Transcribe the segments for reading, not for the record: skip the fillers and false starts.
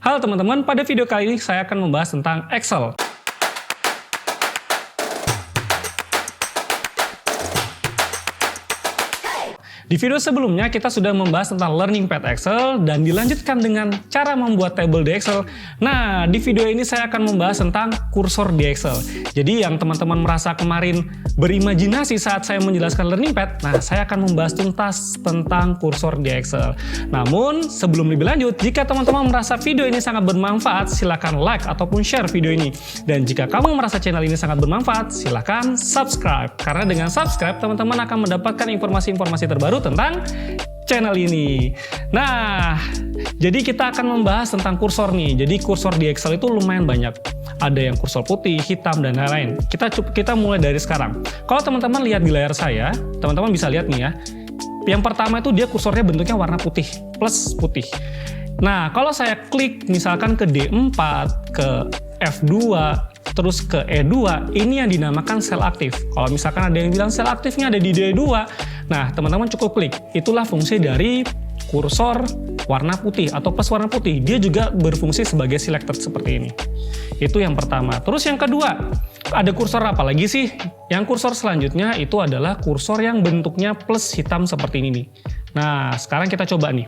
Halo teman-teman, pada video kali ini saya akan membahas tentang Excel. Di video sebelumnya kita sudah membahas tentang learning pad Excel dan dilanjutkan dengan cara membuat table di Excel. Nah, di video ini saya akan membahas tentang kursor di Excel. Jadi yang teman-teman merasa kemarin berimajinasi saat saya menjelaskan learning pad, nah saya akan membahas tuntas tentang kursor di Excel. Namun, sebelum lebih lanjut, jika teman-teman merasa video ini sangat bermanfaat, silakan like ataupun share video ini. Dan jika kamu merasa channel ini sangat bermanfaat, silakan subscribe. Karena dengan subscribe, teman-teman akan mendapatkan informasi-informasi terbaru tentang channel ini. Nah, jadi kita akan membahas tentang kursor nih. Jadi kursor di Excel itu lumayan banyak. Ada yang kursor putih, hitam, dan lain-lain. Kita mulai dari sekarang. Kalau teman-teman lihat di layar saya, teman-teman bisa lihat nih ya. Yang pertama itu dia kursornya bentuknya warna putih, plus putih. Nah, kalau saya klik misalkan ke D4, ke F2, terus ke E2, ini yang dinamakan sel aktif. Kalau misalkan ada yang bilang sel aktifnya ada di D2, nah teman-teman cukup klik. Itulah fungsi dari kursor warna putih atau plus warna putih. Dia juga berfungsi sebagai selected seperti ini. Itu yang pertama. Terus yang kedua, ada kursor apa lagi sih? Yang kursor selanjutnya itu adalah kursor yang bentuknya plus hitam seperti ini nih. Nah, sekarang kita coba nih.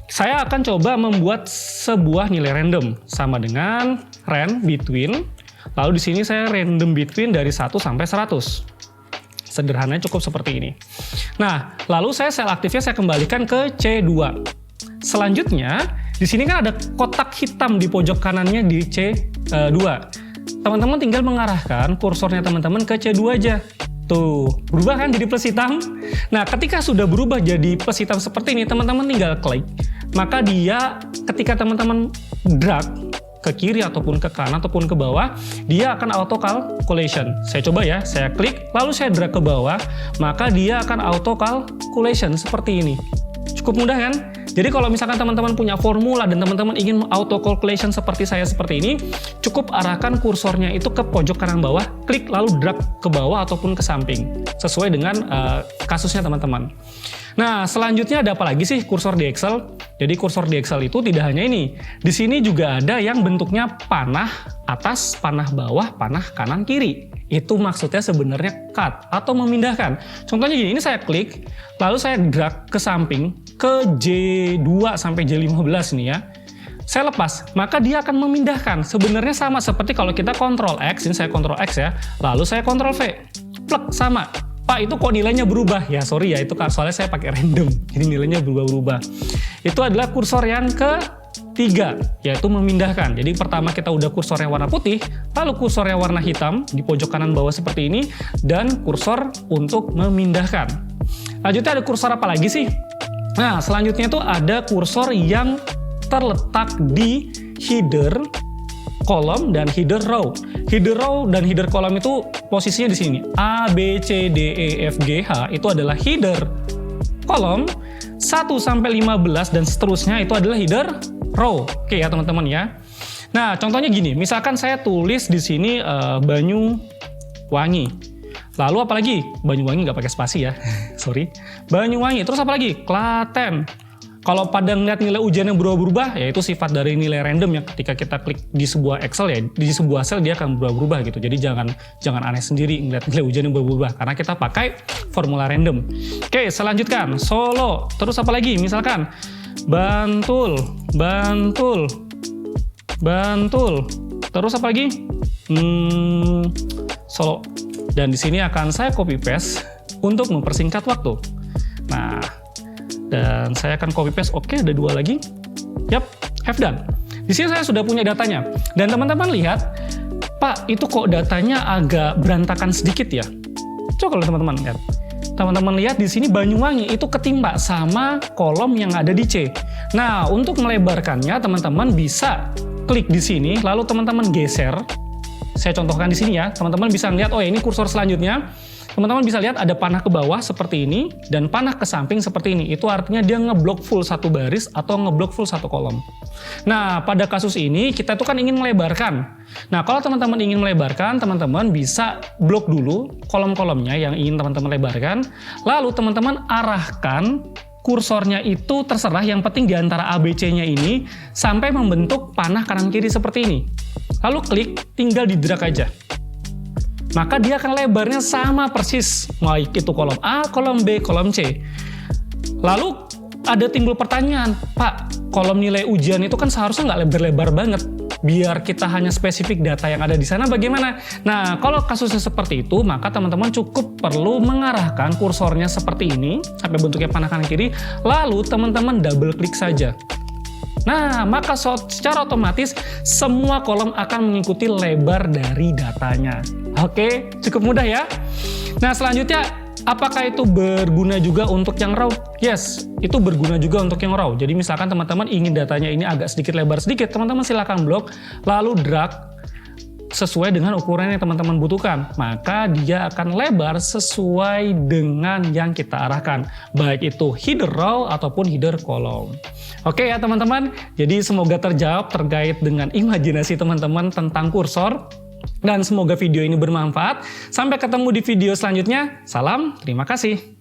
Saya akan coba membuat sebuah nilai random sama dengan ran between. Lalu di sini saya random between dari 1 sampai 100. Sederhananya cukup seperti ini. Nah, lalu sel aktifnya saya kembalikan ke C2. Selanjutnya, di sini kan ada kotak hitam di pojok kanannya di C2. Teman-teman tinggal mengarahkan kursornya teman-teman ke C2 aja. Tuh, berubah kan jadi plus hitam? Nah, ketika sudah berubah jadi plus hitam seperti ini, teman-teman tinggal klik. Maka dia, ketika teman-teman drag ke kiri ataupun ke kanan ataupun ke bawah, dia akan auto calculation. Saya coba ya, saya klik, lalu saya drag ke bawah, maka dia akan auto calculation seperti ini. Cukup mudah kan? Jadi kalau misalkan teman-teman punya formula dan teman-teman ingin auto calculation seperti saya seperti ini, cukup arahkan kursornya itu ke pojok kanan bawah, klik lalu drag ke bawah ataupun ke samping, sesuai dengan kasusnya teman-teman. Nah, selanjutnya ada apa lagi sih kursor di Excel? Jadi kursor di Excel itu tidak hanya ini. Di sini juga ada yang bentuknya panah atas, panah bawah, panah kanan kiri. Itu maksudnya sebenarnya cut atau memindahkan. Contohnya gini, ini saya klik, lalu saya drag ke samping ke J2 sampai J15 nih ya. Saya lepas, maka dia akan memindahkan. Sebenarnya sama seperti kalau kita Ctrl X, ini saya Ctrl X ya, lalu saya Ctrl V. Plek, sama. Pak, itu kok nilainya berubah? Ya sorry ya, itu soalnya saya pakai random, jadi nilainya berubah-ubah. Itu adalah kursor yang ketiga, yaitu memindahkan. Jadi pertama kita udah kursor yang warna putih, lalu kursor yang warna hitam di pojok kanan bawah seperti ini, dan kursor untuk memindahkan. Lanjutnya ada kursor apa lagi sih? Nah, selanjutnya itu ada kursor yang terletak di header kolom dan header row. Header row dan header kolom itu posisinya di sini. A, B, C, D, E, F, G, H itu adalah header kolom, 1 sampai 15 dan seterusnya itu adalah header row. Oke ya teman-teman ya. Nah, contohnya gini, misalkan saya tulis di sini Banyuwangi. Lalu apalagi? Banyuwangi nggak pakai spasi ya. Sorry. Banyuwangi. Terus apa lagi? Klaten. Kalau pada ngeliat nilai ujian yang berubah-berubah, yaitu sifat dari nilai random ya. Ketika kita klik di sebuah Excel ya, di sebuah sel dia akan berubah-berubah gitu. Jadi jangan aneh sendiri ngeliat nilai ujian yang berubah-berubah, karena kita pakai formula random. Oke, selanjutkan Solo. Terus apa lagi? Misalkan Bantul. Terus apa lagi? Solo. Dan di sini akan saya copy paste untuk mempersingkat waktu. Nah, dan saya akan copy paste. Oke, ada 2 lagi. Yap, have done. Di sini saya sudah punya datanya. Dan teman-teman lihat, Pak, itu kok datanya agak berantakan sedikit ya? Coba kalau teman-teman lihat. Teman-teman lihat di sini Banyuwangi itu ketimpa sama kolom yang ada di C. Nah, untuk melebarkannya teman-teman bisa klik di sini, lalu teman-teman geser. Saya contohkan di sini ya. Teman-teman bisa lihat, oh ya ini kursor selanjutnya. Teman-teman bisa lihat ada panah ke bawah seperti ini dan panah ke samping seperti ini. Itu artinya dia ngeblok full satu baris atau ngeblok full satu kolom. Nah, pada kasus ini kita tuh kan ingin melebarkan. Nah, kalau teman-teman ingin melebarkan, teman-teman bisa blok dulu kolom-kolomnya yang ingin teman-teman lebarkan. Lalu teman-teman arahkan kursornya itu terserah, yang penting di antara ABC-nya ini sampai membentuk panah kanan kiri seperti ini. Lalu klik, tinggal di-drag aja. Maka dia akan lebarnya sama persis, baik itu kolom A, kolom B, kolom C. Lalu ada timbul pertanyaan, Pak, kolom nilai ujian itu kan seharusnya nggak lebar-lebar banget. Biar kita hanya spesifik data yang ada di sana bagaimana? Nah, kalau kasusnya seperti itu, maka teman-teman cukup perlu mengarahkan kursornya seperti ini, sampai bentuknya panah kanan kiri, lalu teman-teman double klik saja. Nah, maka secara otomatis semua kolom akan mengikuti lebar dari datanya. Oke, cukup mudah ya. Nah, selanjutnya, apakah itu berguna juga untuk yang raw? Yes, itu berguna juga untuk yang raw. Jadi misalkan teman-teman ingin datanya ini agak sedikit lebar sedikit, teman-teman silakan blok, lalu drag sesuai dengan ukuran yang teman-teman butuhkan. Maka dia akan lebar sesuai dengan yang kita arahkan. Baik itu header raw ataupun header kolom. Oke ya teman-teman, jadi semoga terjawab terkait dengan imajinasi teman-teman tentang kursor. Dan semoga video ini bermanfaat. Sampai ketemu di video selanjutnya. Salam, terima kasih.